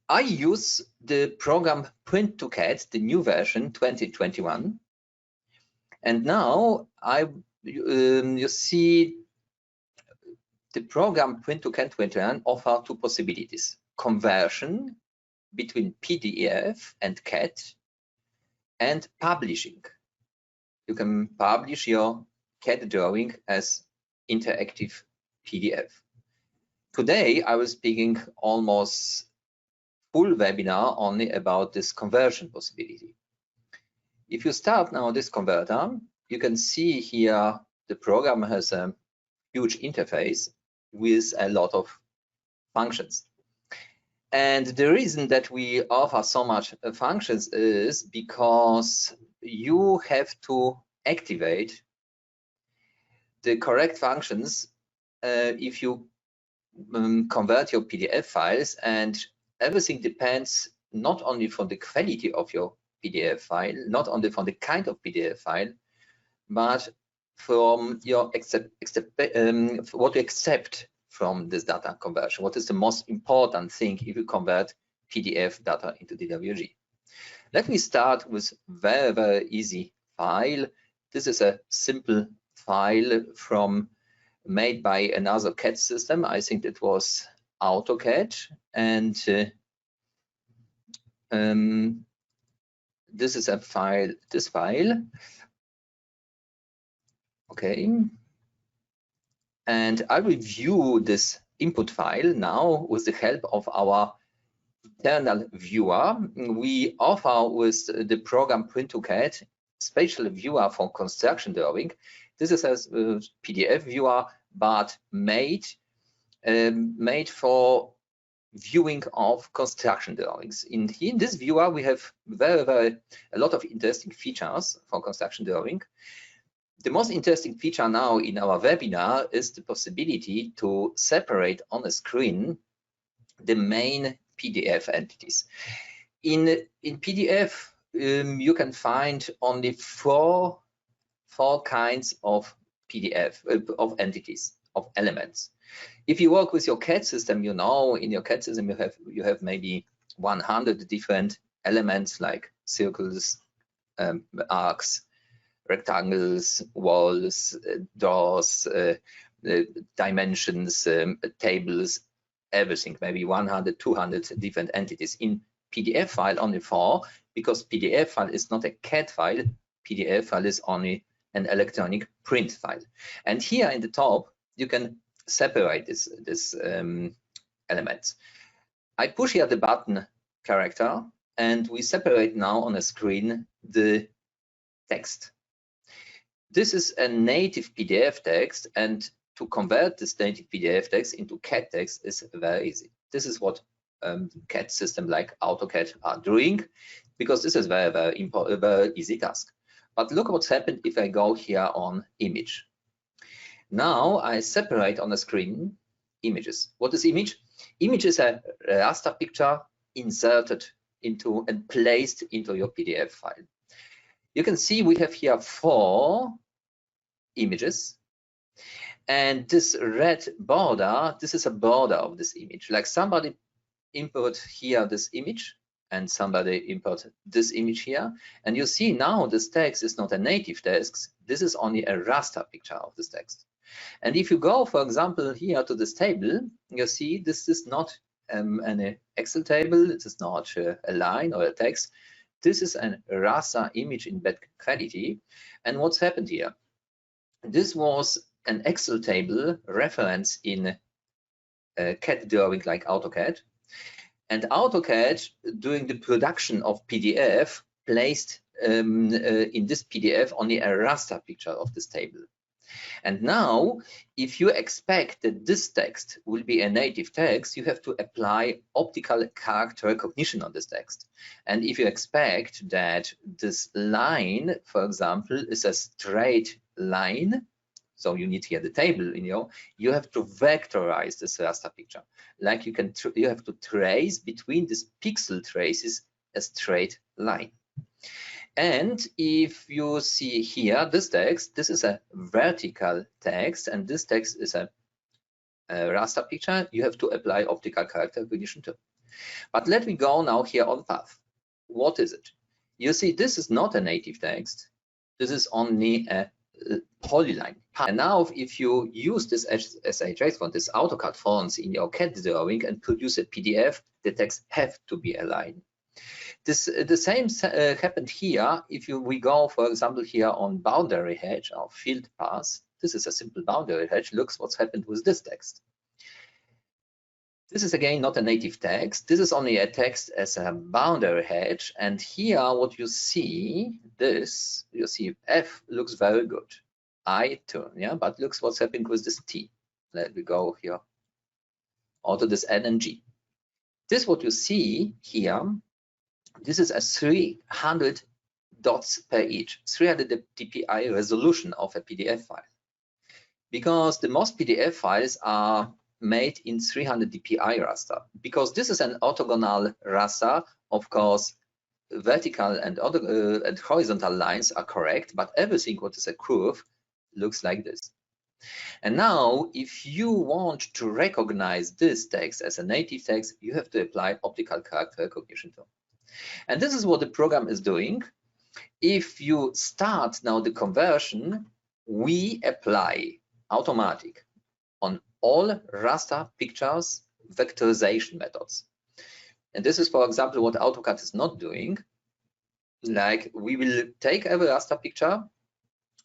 I use the program Print to CAD, the new version 2021. And now you see the program Print to CAD 2021 offers two possibilities: conversion between PDF and CAD, and publishing. You can publish your CAD drawing as interactive PDF. Today, I was speaking almost full webinar only about this conversion possibility. If you start now this converter, you can see here the program has a huge interface with a lot of functions. And the reason that we offer so much functions is because you have to activate the correct functions if you convert your PDF files, and everything depends not only from the quality of your PDF file, not only from the kind of PDF file, but from your what you accept from this data conversion. What is the most important thing if you convert PDF data into DWG? Let me start with very, very easy file. This is a simple file made by another CAD system. I think it was AutoCAD, and this is a file, this file. Okay, and I will view this input file now with the help of our internal viewer. We offer with the program Print to CAD spatial viewer for construction drawing. This is a PDF viewer, but made for viewing of construction drawings. In this viewer, we have a lot of interesting features for construction drawing. The most interesting feature now in our webinar is the possibility to separate on a screen the main PDF entities. In PDF, you can find only four kinds of PDF of entities, of elements. If you work with your CAD system, you know in your CAD system you have maybe 100 different elements like circles, arcs, rectangles, walls, doors, dimensions, tables, everything, maybe 100, 200 different entities. In PDF file, only 4, because PDF file is not a CAD file. PDF file is only an electronic print file. And here in the top, you can separate this elements. I push here the button character, and we separate now on a screen the text. This is a native PDF text, and to convert this native PDF text into CAD text is very easy. This is what CAD system like AutoCAD are doing, because this is very easy task. But look what's happened if I go here on image. Now I separate on the screen images. What is image? Image is a raster picture inserted into and placed into your PDF file. You can see we have here 4 images, and this red border, this is a border of this image. Like somebody import here this image, and somebody import this image here, and you see now this text is not a native text. This is only a raster picture of this text. And if you go, for example, here to this table, you see this is not an Excel table. It is not a line or a text. This is a raster image in bad quality. And what's happened here? This was an Excel table reference in CAD drawing like AutoCAD. And AutoCAD, during the production of PDF, placed in this PDF only a raster picture of this table. And now, if you expect that this text will be a native text, you have to apply optical character recognition on this text. And if you expect that this line, for example, is a straight line, so you need here the table in you have to vectorize this raster picture. Like you have to trace between these pixel traces a straight line. And if you see here this text, this is a vertical text, and this text is a raster picture. You have to apply optical character recognition too. But let me go now here on path. What is it? You see, this is not a native text. This is only a polyline. And now if you use this SHX font, this AutoCAD fonts in your CAD drawing and produce a PDF, the text have to be aligned. The same happened here. If we go, for example, here on boundary hedge or field path, this is a simple boundary hedge. Looks what's happened with this text. This is again not a native text. This is only a text as a boundary hedge. And here what you see, you see F looks very good. I turn, yeah, but looks what's happening with this T. Let me go here. Auto this N and G. This what you see here, this is a 300 dots per each, 300 dpi resolution of a PDF file. Because the most PDF files are made in 300 dpi raster. Because this is an orthogonal raster, of course, vertical and horizontal lines are correct, but everything what is a curve looks like this. And now, if you want to recognize this text as a native text, you have to apply optical character recognition tool. And this is what the program is doing. If you start now the conversion, we apply automatic on all raster pictures vectorization methods. And this is, for example, what AutoCAD is not doing. Like, we will take every raster picture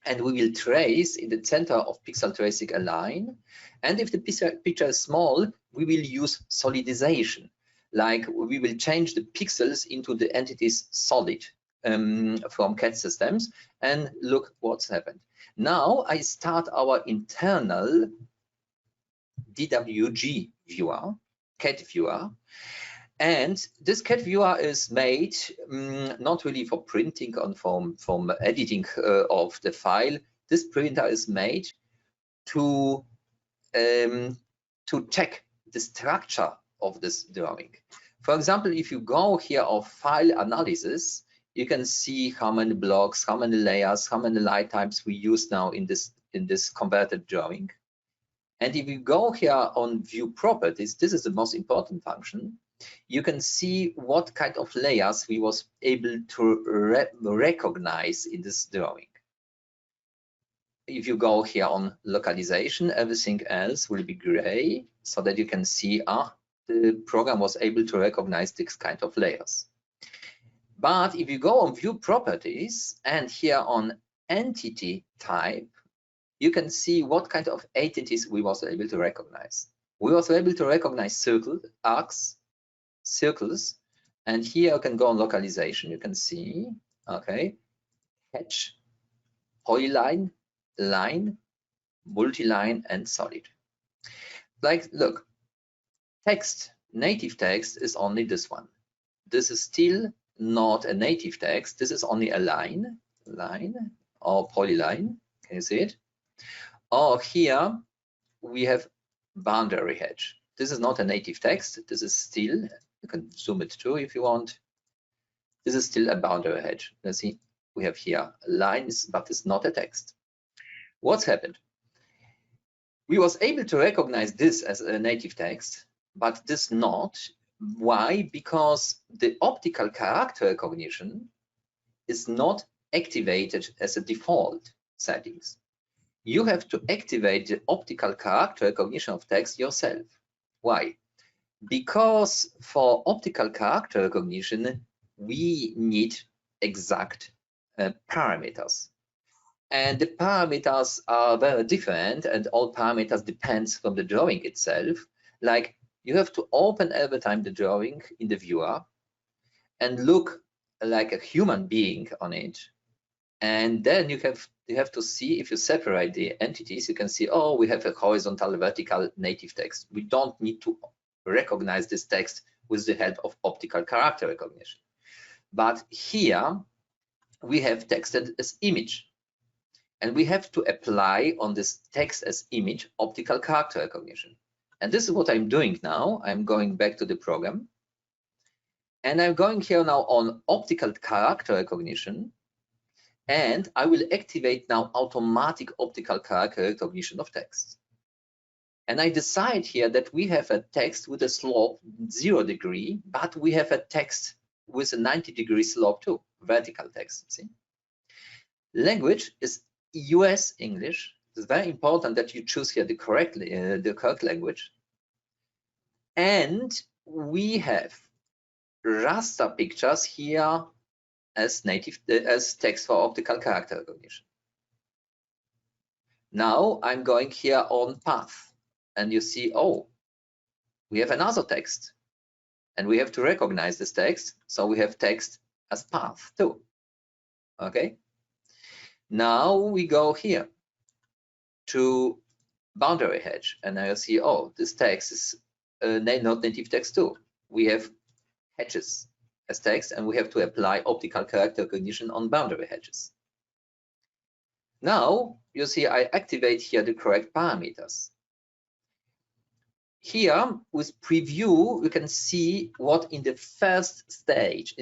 and we will trace in the center of pixel tracing a line. And if the picture is small, we will use solidization. Like, we will change the pixels into the entities solid from CAD systems, and look what's happened. Now I start our internal DWG viewer, CAD viewer, and this CAD viewer is made not really for printing and from editing of the file. This printer is made to check the structure of this drawing. For example, if you go here of file analysis, you can see how many blocks, how many layers, how many light types we use now in this converted drawing. And if you go here on view properties, this is the most important function. You can see what kind of layers we was able to recognize in this drawing. If you go here on localization, everything else will be gray, so that you can see the program was able to recognize this kind of layers. But if you go on view properties and here on entity type, you can see what kind of entities we was able to recognize. We was able to recognize circles, arcs, circles, and here you can go on localization. You can see, okay, hatch, polyline, line, multi-line, and solid. Like, look, text, native text is only this one. This is still not a native text. This is only a line or polyline. Can you see it? Or here we have boundary hedge. This is not a native text. This is still, you can zoom it too if you want. This is still a boundary hedge. Let's see, we have here lines, but it's not a text. What's happened? We was able to recognize this as a native text, but this not. Why? Because the optical character recognition is not activated as a default settings. You have to activate the optical character recognition of text yourself. Why? Because for optical character recognition, we need exact parameters. And the parameters are very different, and all parameters depends from the drawing itself. Like, you have to open every time the drawing in the viewer and look like a human being on it. And then you have to see, if you separate the entities, you can see, oh, we have a horizontal, vertical, native text. We don't need to recognize this text with the help of optical character recognition. But here we have text as image. And we have to apply on this text as image optical character recognition. And this is what I'm doing now. I'm going back to the program. And I'm going here now on optical character recognition. And I will activate now automatic optical character recognition of text. And I decide here that we have a text with a slope 0 degree, but we have a text with a 90-degree slope too, vertical text. See, language is US English. It's very important that you choose here the correct language. And we have raster pictures here as as text for optical character recognition. Now I'm going here on path, and you see, oh, we have another text, and we have to recognize this text, so we have text as path too. Okay. Now we go here to boundary hedge, and I'll see, oh, this text is not native text too. We have hedges as text, and we have to apply optical character recognition on boundary hedges. Now you see I activate here the correct parameters. Here with preview, we can see what in the first stage,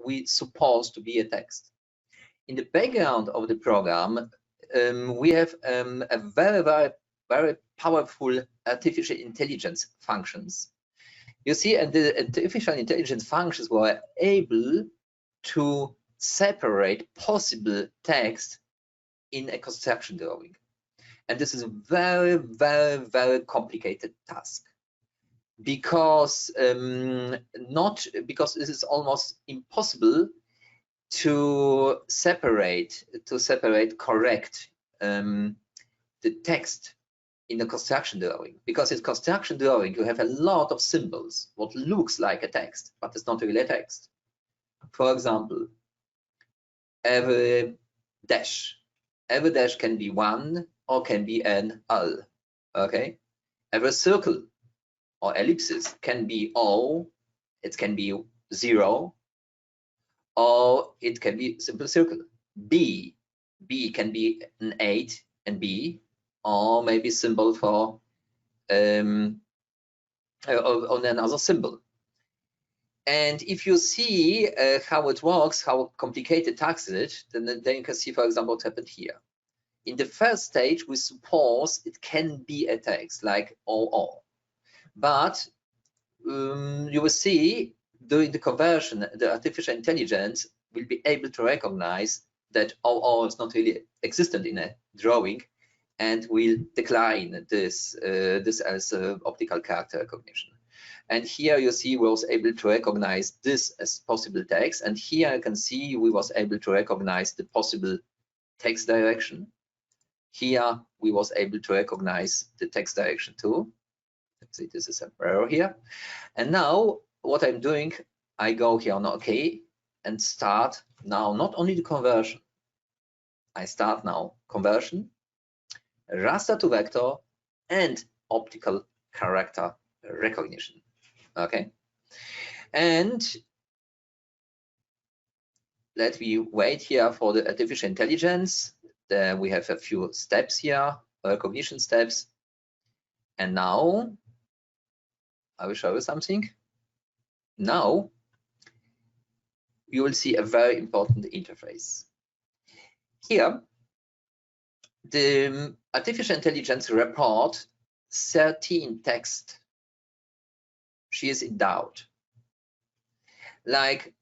we suppose to be a text. In the background of the program, we have a very powerful artificial intelligence functions. You see, and the artificial intelligence functions were able to separate possible text in a construction drawing. And this is a very complicated task, because because this is almost impossible to separate correct the text in a construction drawing, because in construction drawing you have a lot of symbols what looks like a text, but it's not really a text. For example, every dash can be 1 or can be an L. Okay, every circle or ellipsis can be O, it can be 0, or it can be simple circle. B can be an 8 and B, or maybe symbol for on another symbol. And if you see how it works, how complicated task is it, then you can see, for example, what happened here. In the first stage, we suppose it can be a text like OO, but you will see during the conversion, the artificial intelligence will be able to recognize that OO is not really existent in a drawing, and will decline this as optical character recognition. And here you see we was able to recognize this as possible text, and here you can see we was able to recognize the possible text direction. Here we was able to recognize the text direction too. Let's see, this is an error here. And now what I'm doing, I go here on OK and start now not only the conversion, I start now conversion, raster to vector, and optical character recognition. Okay, and let me wait here for the artificial intelligence. Then we have a few steps here, recognition steps, and now I will show you something. Now you will see a very important interface. Here, the artificial intelligence report 13 text. She is in doubt. Like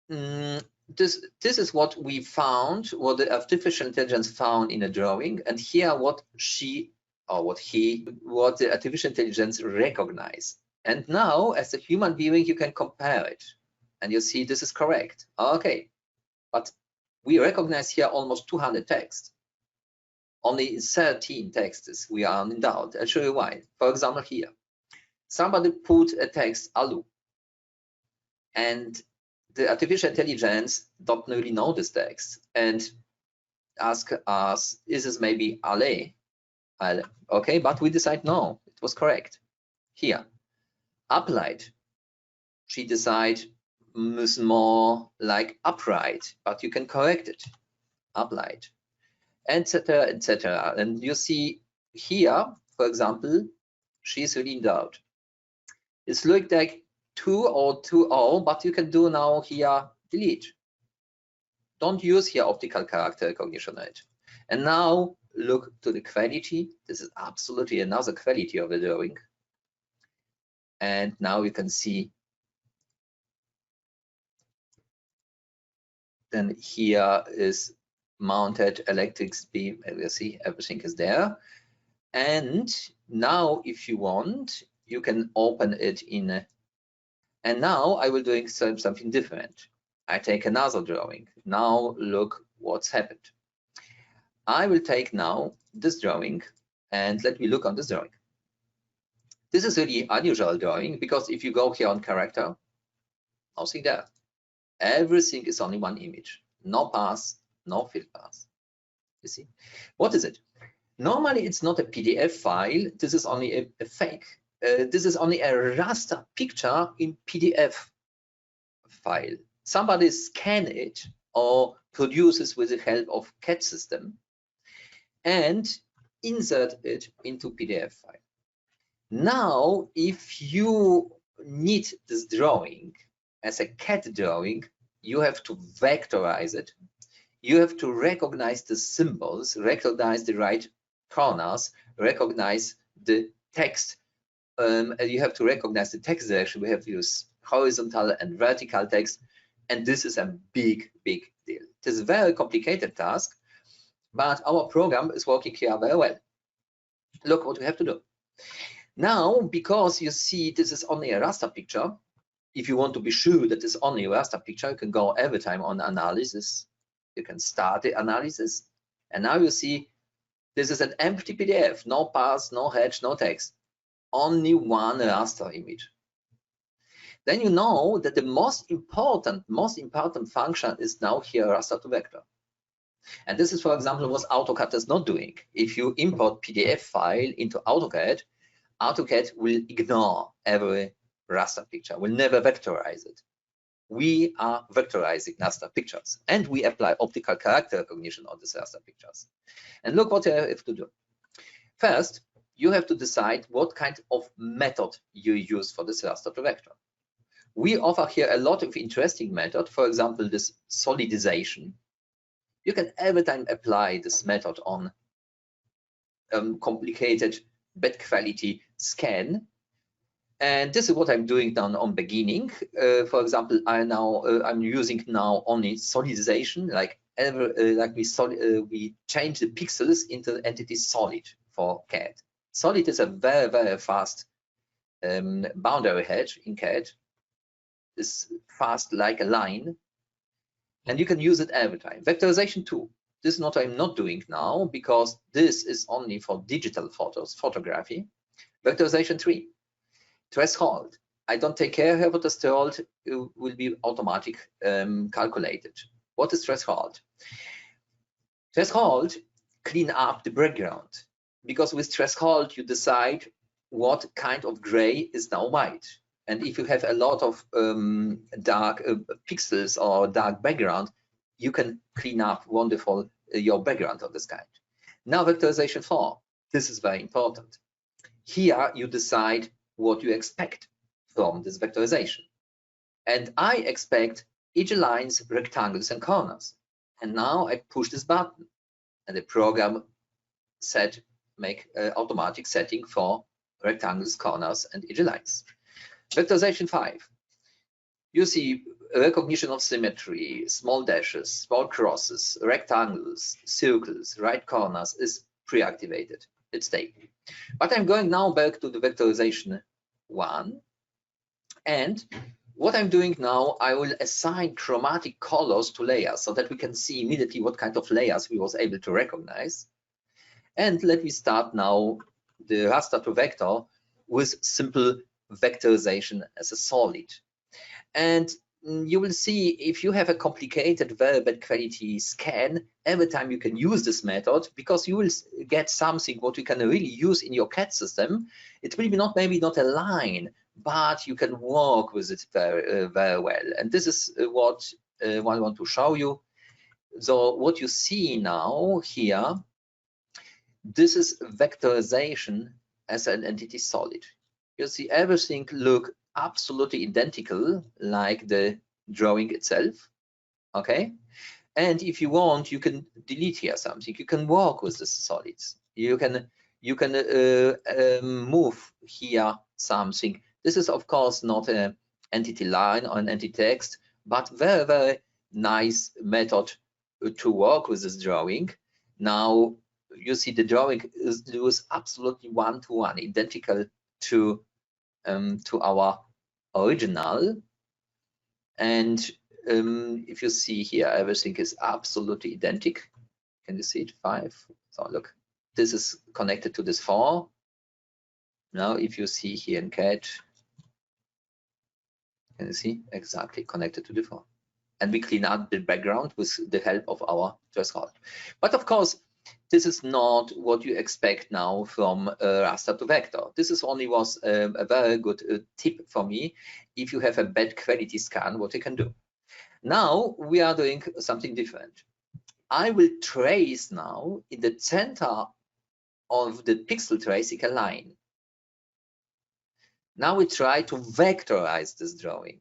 this is what we found, what the artificial intelligence found in a drawing, and here what the artificial intelligence recognized. And now, as a human being, you can compare it, and you see this is correct. Okay, but we recognize here almost 200 texts. Only 13 texts we are in doubt. I'll show you why. For example, here, somebody put a text alu, and the artificial intelligence don't really know this text and ask us, is this maybe ale? Okay, but we decide no, it was correct. Here, upright, she decide is more like upright, but you can correct it, upright, etc., etc. And you see here, for example, she's really in doubt. It's looked like 2 or 2-0, but you can do now here delete. Don't use here optical character recognition. And now look to the quality. This is absolutely another quality of the drawing. And now you can see then here is mounted electric beam. You see everything is there. And now if you want, you can open it in a, and now I will doing something different. I take another drawing. Now look what's happened. I will take now this drawing and let me look on this drawing. This is really unusual drawing because if you go here on character, nothing there. Everything is only one image. No path, no field path. You see? What is it? Normally it's not a PDF file. This is only a fake. This is only a raster picture in PDF file. Somebody scan it or produces with the help of CAD system and insert it into PDF file. Now, if you need this drawing as a CAD drawing, you have to vectorize it. You have to recognize the symbols, recognize the right corners, recognize the text. You have to recognize the text direction. We have to use horizontal and vertical text. And this is a big, big deal. It is a very complicated task, but our program is working here very well. Look what we have to do. Now, because you see this is only a raster picture, if you want to be sure that it's only a raster picture, you can go every time on analysis. You can start the analysis. And now you see this is an empty PDF, no path, no hedge, no text, only one raster image. Then you know that the most important function is now here raster to vector. And this is, for example, what AutoCAD is not doing. If you import PDF file into AutoCAD, AutoCAD will ignore every raster picture, will never vectorize it. We are vectorizing raster pictures, and we apply optical character recognition on these raster pictures. And look what you have to do. First, you have to decide what kind of method you use for this raster to vector. We offer here a lot of interesting method. For example, this solidization. You can every time apply this method on complicated bad quality scan. And this is what I'm doing down on beginning. For example, I'm using now only solidization, like we change the pixels into entity solid for CAD. Solid is a very, very fast boundary hedge in CAD. It's fast like a line, and you can use it every time. Vectorization 2. This is what I'm not doing now because this is only for digital photos, photography. Vectorization 3. Threshold. I don't take care here, but the threshold will be automatic calculated. What is threshold? Threshold clean up the background, because with threshold you decide what kind of gray is now white. And if you have a lot of dark pixels or dark background, you can clean up wonderful your background of this kind. Now vectorization 4. This is very important. Here you decide what you expect from this vectorization. And I expect edge lines, rectangles, and corners. And now I push this button, and the program make automatic setting for rectangles, corners, and edge lines. Vectorization 5. You see recognition of symmetry, small dashes, small crosses, rectangles, circles, right corners is pre-activated. It's stable. But I'm going now back to the vectorization 1. And what I'm doing now, I will assign chromatic colors to layers so that we can see immediately what kind of layers we was able to recognize. And let me start now the raster to vector with simple vectorization as a solid. And you will see if you have a complicated, very bad quality scan, every time you can use this method, because you will get something what you can really use in your CAD system. It will be maybe not a line, but you can work with it very, very well. And this is what I want to show you. So what you see now here, this is vectorization as an entity solid. You see everything look absolutely identical like the drawing itself. Okay, And if you want, you can delete here something. You can work with the solids. You can move here something. This is of course not an entity line or an entity text, but very nice method to work with this drawing. Now you see the drawing is absolutely one-to-one, identical to our original. And if you see here, everything is absolutely identical. Can you see it? 5. So look, this is connected to this 4. Now, if you see here in CAD, can you see exactly connected to the 4? And we clean up the background with the help of our threshold. But of course, this is not what you expect now from raster to vector. This is only was a very good tip for me. If you have a bad quality scan, what you can do. Now we are doing something different. I will trace now in the center of the pixel tracing a line. Now we try to vectorize this drawing.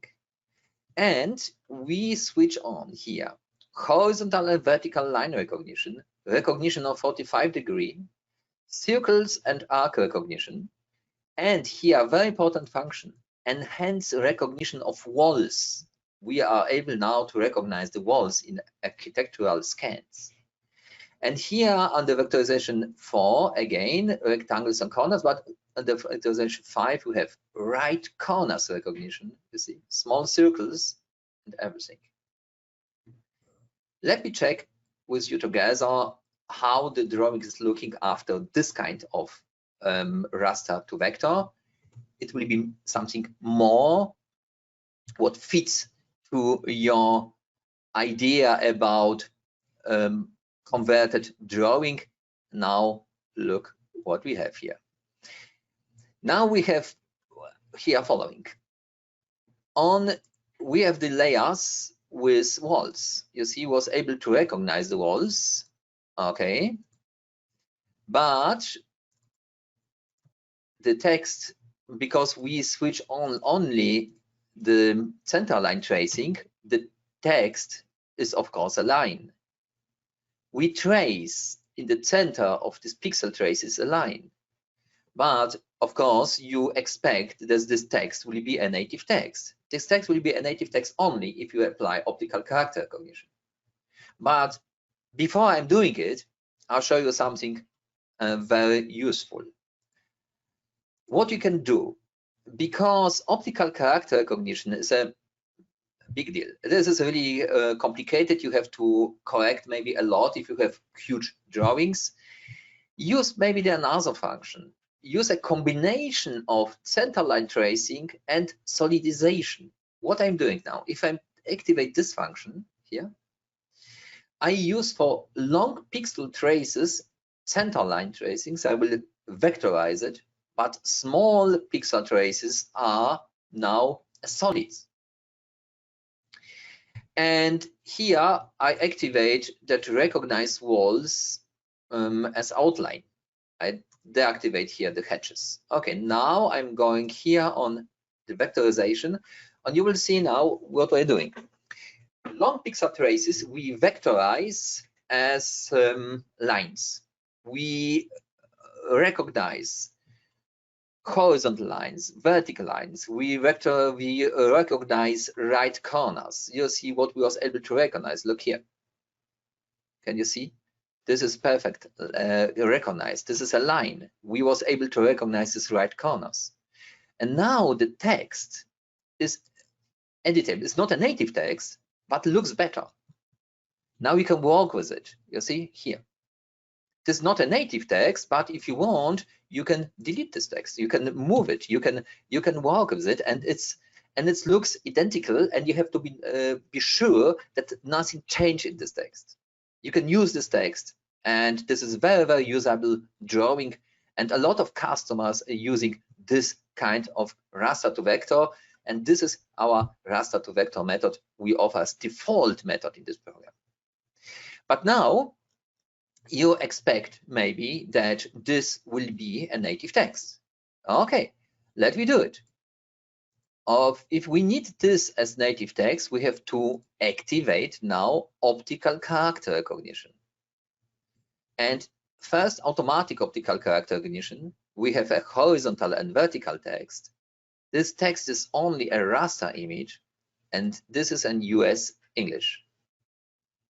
And we switch on here horizontal and vertical line recognition, recognition of 45-degree, circles and arc recognition, and here very important function, enhance recognition of walls. We are able now to recognize the walls in architectural scans. And here under vectorization 4, again, rectangles and corners, but under vectorization 5, we have right corners recognition, you see, small circles and everything. Let me check with you together how the drawing is looking after this kind of raster to vector. It will be something more what fits to your idea about converted drawing. Now look what we have here. Now we have here following. We have the layers with walls. You see, was able to recognize the walls. Okay. But the text, because we switch on only the center line tracing, the text is of course a line. We trace in the center of this pixel trace is a line. But of course, you expect that this text will be a native text. This text will be a native text only if you apply optical character recognition. But before I'm doing it, I'll show you something very useful. What you can do, because optical character recognition is a big deal. This is really complicated. You have to correct maybe a lot if you have huge drawings. Use maybe the another function. Use a combination of center line tracing and solidization. What I'm doing now, if I activate this function here, I use for long pixel traces center line tracings. I will vectorize it, but small pixel traces are now solids. And here I activate that recognize walls as outline. I deactivate here the hatches. Okay, now I'm going here on the vectorization, and you will see now what we're doing. Long pixel traces we vectorize as lines. We recognize horizontal lines, vertical lines. We recognize right corners. You see what we was able to recognize. Look here. Can you see? This is perfect. Recognized. This is a line. We was able to recognize these right corners. And now the text is editable. It's not a native text, but looks better. Now we can work with it. You see here. This is not a native text, but if you want, you can delete this text. You can move it. You can work with it, and it looks identical. And you have to be sure that nothing changed in this text. You can use this text, and this is very usable drawing. And a lot of customers are using this kind of raster to vector. And this is our raster to vector method we offer as default method in this program. But now you expect maybe that this will be a native text. Okay, let me do it. if we need this as native text, we have to activate now optical character recognition. And first, automatic optical character recognition, we have a horizontal and vertical text. This text is only a raster image, and this is in US English.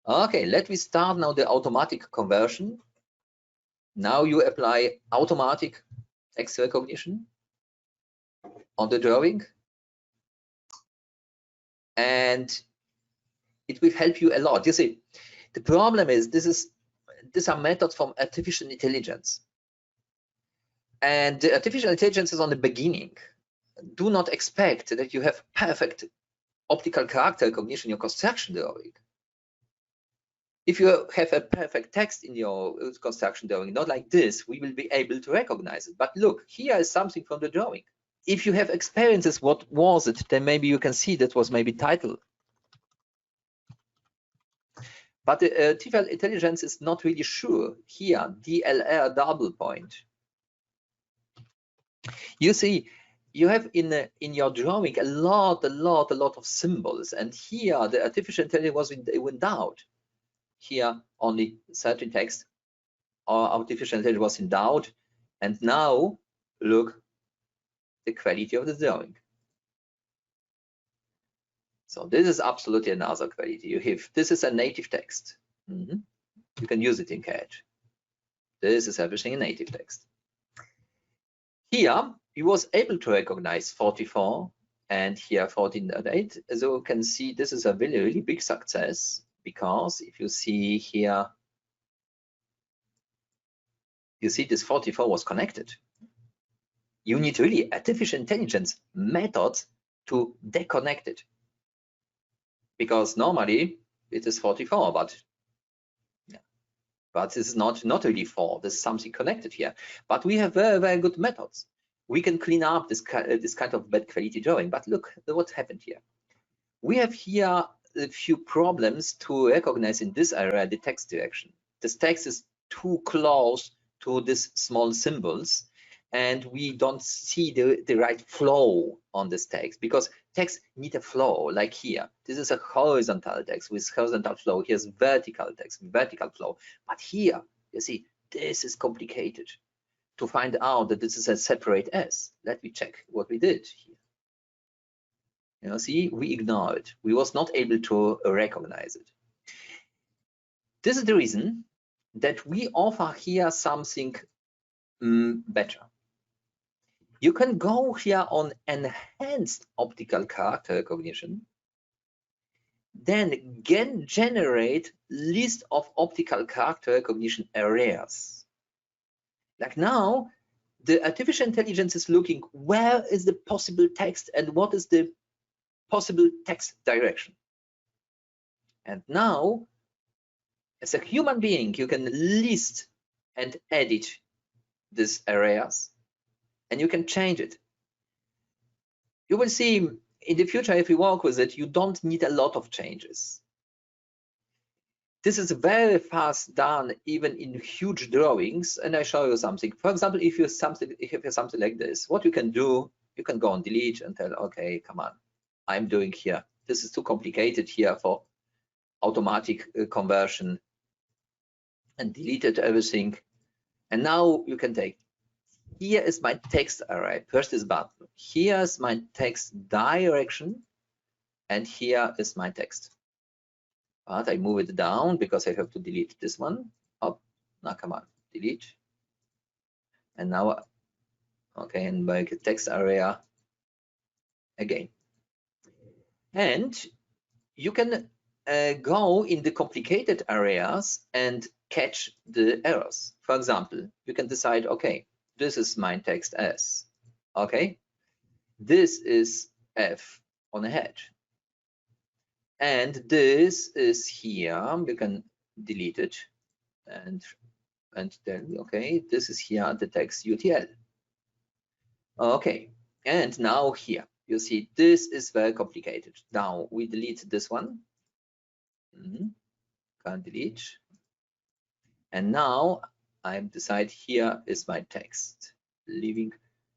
Okay, let me start now the automatic conversion. Now you apply automatic text recognition on the drawing, and it will help you a lot. You see, the problem is these are methods from artificial intelligence, and the artificial intelligence is on the beginning. Do not expect that you have perfect optical character recognition in your construction drawing. If you have a perfect text in your construction drawing, not like this, we will be able to recognize it. But look, here is something from the drawing. If you have experiences, what was it? Then maybe you can see that was maybe title. But the artificial intelligence is not really sure. Here, DLR double point. You see, you have in your drawing a lot of symbols, and here the artificial intelligence was in doubt. Here only certain text or artificial intelligence was in doubt, and now look the quality of the drawing. So this is absolutely another quality. You have this is a native text. You can use it in CAD. This is everything in native text. Here he was able to recognize 44 and here 14.8. As you can see, this is a really big success, because if you see here, you see this 44 was connected. You need really artificial intelligence methods to deconnect it, because normally it is 44, but this is not really 4. There's something connected here. But we have very good methods. We can clean up this kind of bad quality drawing. But look what happened here. We have here a few problems to recognize in this area the text direction. This text is too close to these small symbols, and we don't see the right flow on this text, because text need a flow. Like here, this is a horizontal text with horizontal flow. Here's vertical text, vertical flow. But here, you see, this is complicated to find out that this is a separate S. Let me check what we did here. You know, see, we ignored it. We was not able to recognize it. This is the reason that we offer here something better. You can go here on enhanced optical character recognition, then generate list of optical character recognition areas. Like now, the artificial intelligence is looking where is the possible text and what is the possible text direction. And now, as a human being, you can list and edit these areas, and you can change it. You will see in the future, if you work with it, you don't need a lot of changes. This is very fast done, even in huge drawings. And I show you something. For example, if you have something like this, what you can do, you can go on delete and tell, okay, come on, I'm doing here. This is too complicated here for automatic conversion, and deleted everything. And now you can take, here is my text array, press this button. Here's my text direction, and here is my text. But I move it down because I have to delete this one. Up, now come on, delete. And now, okay, and make a text area again. And you can go in the complicated areas and catch the errors. For example, you can decide, okay, this is my text S. Okay, this is F on a head. And this is here, you can delete it, and then, okay, this is here the text UTL. Okay, and now here, you see this is very complicated. Now we delete this one. Can't delete. And now I decide here is my text. Leaving.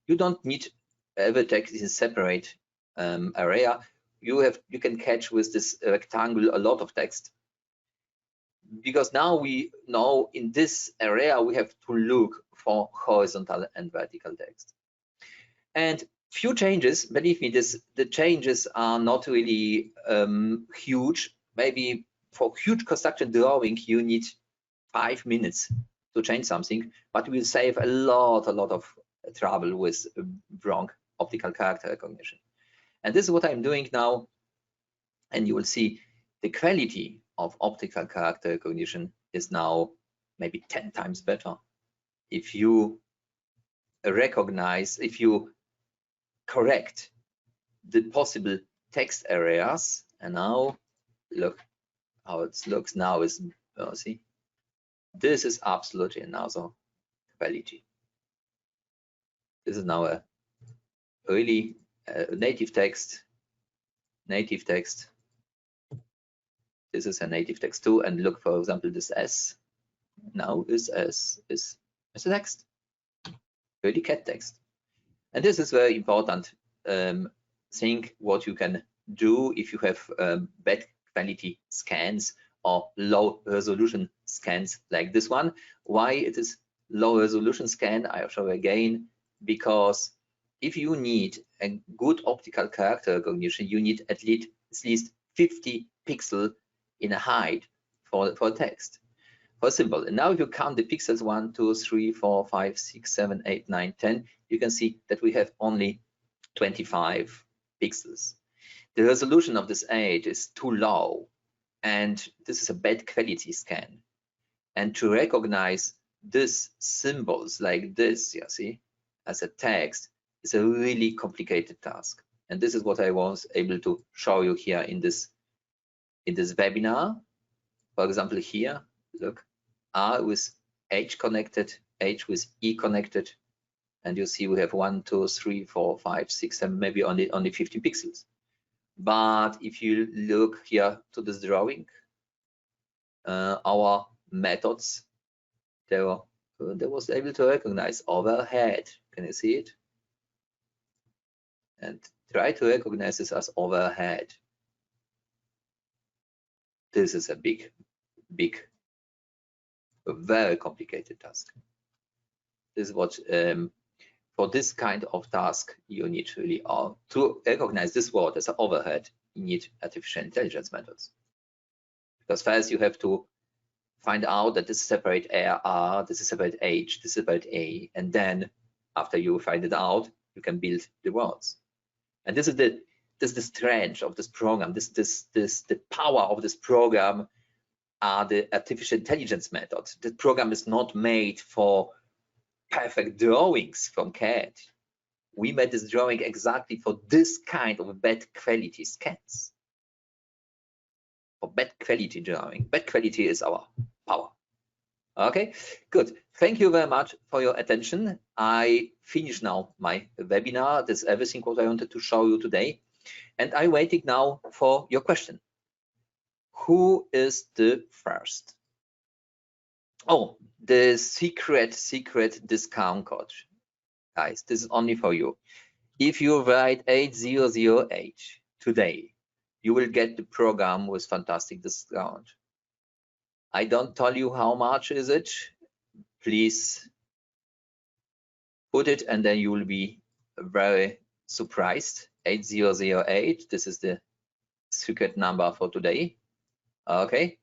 You don't need every text in separate area, you can catch with this rectangle a lot of text, because now we know in this area we have to look for horizontal and vertical text. And few changes, believe me, the changes are not really huge. Maybe for huge construction drawing you need 5 minutes to change something, but will save a lot of trouble with wrong optical character recognition. And this is what I'm doing now, and you will see the quality of optical character recognition is now maybe 10 times better. If you recognize, if you correct the possible text areas, and now look how it looks now is, see, this is absolutely another quality. This is now a really native text. This is a native text too, and look, for example, this S now is a text, really CAD text. And this is very important thing what you can do if you have bad quality scans or low resolution scans like this one. Why it is low resolution scan? I'll show again, because if you need a good optical character recognition, you need at least 50 pixels in a height for text. For simple. And now if you count the pixels 1, 2, 3, 4, 5, 6, 7, 8, 9, 10, you can see that we have only 25 pixels. The resolution of this edge is too low, and this is a bad quality scan. And to recognize these symbols like this, you see, as a text, is a really complicated task. And this is what I was able to show you here in this webinar. For example, here, look, R with H connected, H with E connected, and you see we have 1, 2, 3, 4, 5, 6, 7, maybe only 50 pixels. But if you look here to this drawing, our methods, they was able to recognize overhead. Can you see it? And try to recognize this as overhead. This is a big, very complicated task. This is what for this kind of task you need really to recognize this word as an overhead. You need artificial intelligence methods, because first you have to find out that this is separate R, this is separate H, this is separate A, and then after you find it out, you can build the words. And this is the strength of this program. The power of this program are the artificial intelligence methods. The program is not made for perfect drawings from CAD. We made this drawing exactly for this kind of bad quality scans. For bad quality drawing. Bad quality is our power. Okay, good. Thank you very much for your attention. I finish now my webinar. That's everything what I wanted to show you today. And I'm waiting now for your question. Who is the first? Oh, the secret discount code. Guys, this is only for you. If you write 8008 today, you will get the program with fantastic discount. I don't tell you how much is it. Please put it, and then you will be very surprised. 8008, this is the secret number for today. Okay,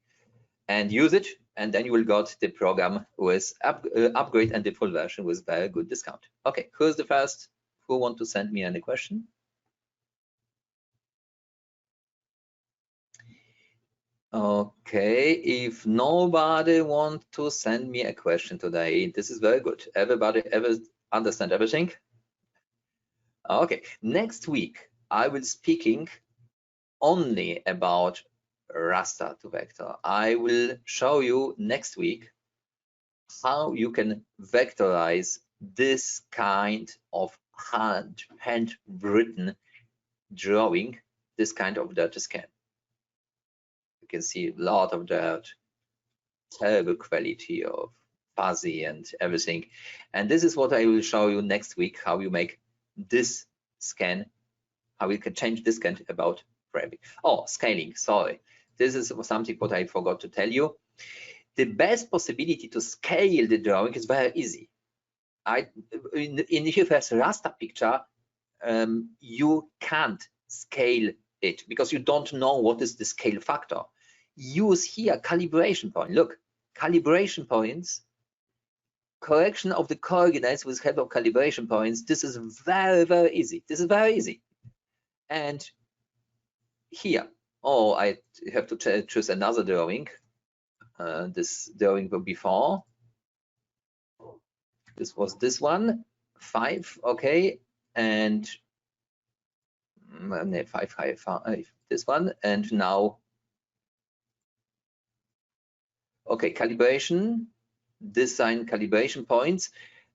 and use it, and then you will get the program with upgrade and the full version with very good discount. Okay, who's the first? Who want to send me any question? Okay, if nobody want to send me a question today, this is very good. Everybody understand everything? Okay, next week I will speaking only about raster to vector. I will show you next week how you can vectorize this kind of handwritten drawing, this kind of dirty scan. You can see a lot of dirt, terrible quality of fuzzy and everything. And this is what I will show you next week, how you make this scan how we can change this kind about framing. Oh, scaling, sorry. This is something what I forgot to tell you. The best possibility to scale the drawing is very easy. If you have a raster picture, you can't scale it because you don't know what is the scale factor. Use here calibration point. Look, calibration points, correction of the coordinates with help of calibration points. This is very, very easy. This is very easy. And here, oh, I have to choose another drawing. This drawing before. This was this one, 5, okay, and 5, this one, and now, okay, calibration, design calibration points,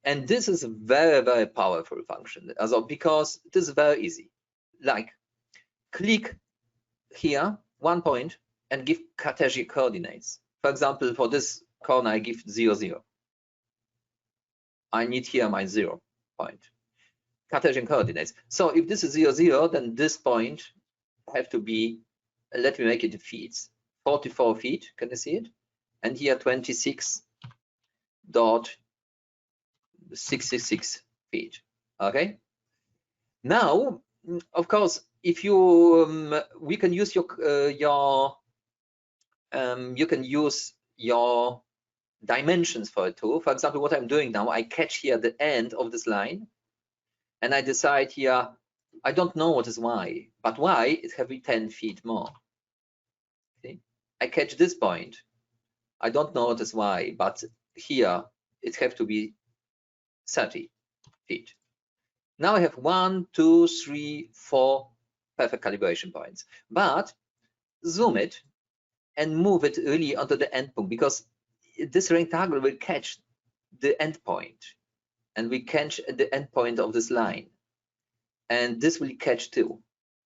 and this is a very, very powerful function, also because this is very easy. Like, click here, 1 point, and give Cartesian coordinates. For example, for this corner, I give 0, 0. I need here my 0 point. Cartesian coordinates. So if this is 0, 0, then this point have to be, let me make it feet, 44 feet, can you see it? And here 26.666 feet, okay? Now, of course, if you, we can use you can use your dimensions for it too. For example, what I'm doing now, I catch here the end of this line, and I decide here, I don't know what is y, but y it have to be 10 feet more. Okay? I catch this point. I don't know what is y, but here it have to be 30 feet. Now I have 1, 2, 3, 4 perfect calibration points. But zoom it and move it really onto the end point, because this rectangle will catch the end point, and we catch the end point of this line, and this will catch too.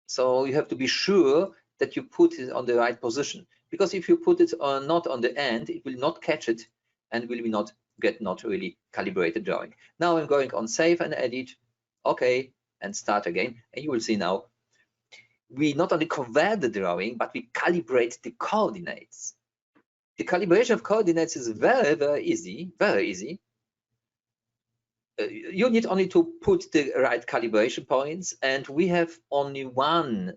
So you have to be sure that you put it on the right position, because if you put it not on the end, it will not catch it and will not get not really calibrated drawing. Now I'm going on save and edit, okay, and start again, and you will see now we not only convert the drawing, but we calibrate the coordinates. The calibration of coordinates is very, very easy, very easy. You need only to put the right calibration points, and we have only one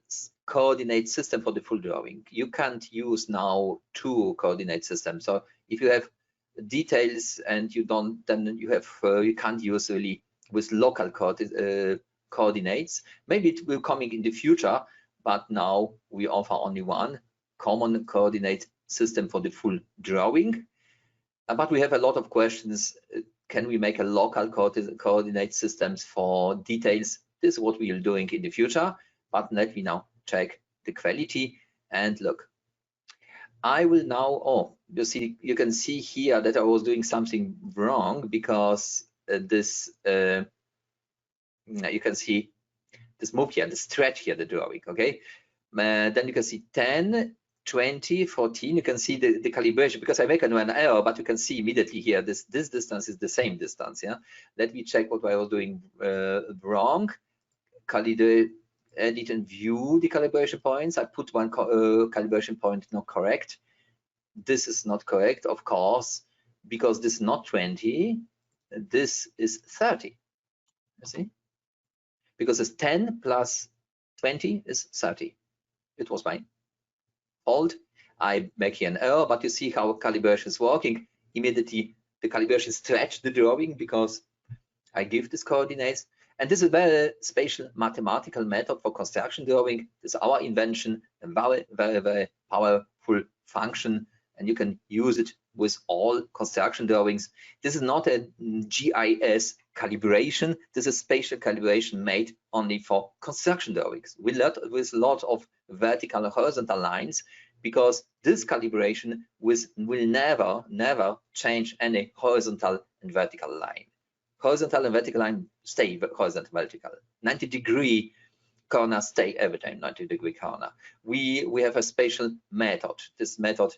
coordinate system for the full drawing. You can't use now 2 coordinate systems. So if you have details and you don't, then you have you can't use really with local coordinates. Maybe it will coming in the future, but now we offer only one common coordinate system for the full drawing. But we have a lot of questions. Can we make a local coordinate systems for details? This is what we are doing in the future, but let me now check the quality and look. I will now, oh, you can see here that I was doing something wrong, because this, you can see this move here, the stretch here, the drawing, okay? Then you can see 10, 20, 14, you can see the calibration, because I make an error, but you can see immediately here, this distance is the same distance, yeah? Let me check what I was doing wrong. Edit and view the calibration points. I put one calibration point not correct. This is not correct, of course, because this is not 20, this is 30, you see? Because it's 10 plus 20 is 30. It was my fault. I make here an error, but you see how calibration is working. Immediately the calibration stretch the drawing because I give these coordinates. And this is a very special mathematical method for construction drawing. It's our invention, a very, very, very powerful function, and you can use it with all construction drawings. This is not a GIS calibration. This is spatial calibration made only for construction drawings with a lot of vertical and horizontal lines, because this calibration will never change any horizontal and vertical line. Horizontal and vertical line stay horizontal, vertical. 90-degree corner stay every time 90-degree corner. We have a spatial method. This method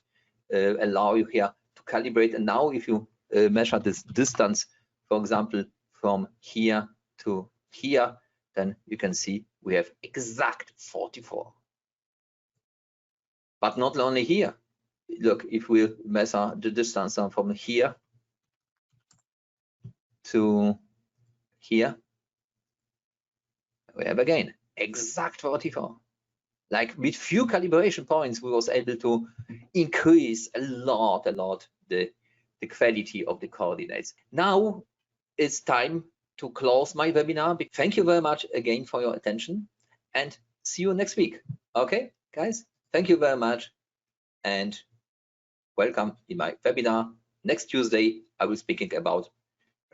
allow you here to calibrate. And now if you measure this distance, for example, from here to here, then you can see we have exact 44. But not only here. Look, if we measure the distance from here to here, we have again exact 44. Like with few calibration points, we was able to increase a lot the quality of the coordinates. Now it's time to close my webinar. Thank you very much again for your attention, and see you next week. Okay, guys, thank you very much, and welcome in my webinar. Next Tuesday, I will be speaking about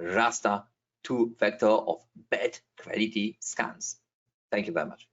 raster 2 vector of bad quality scans. Thank you very much.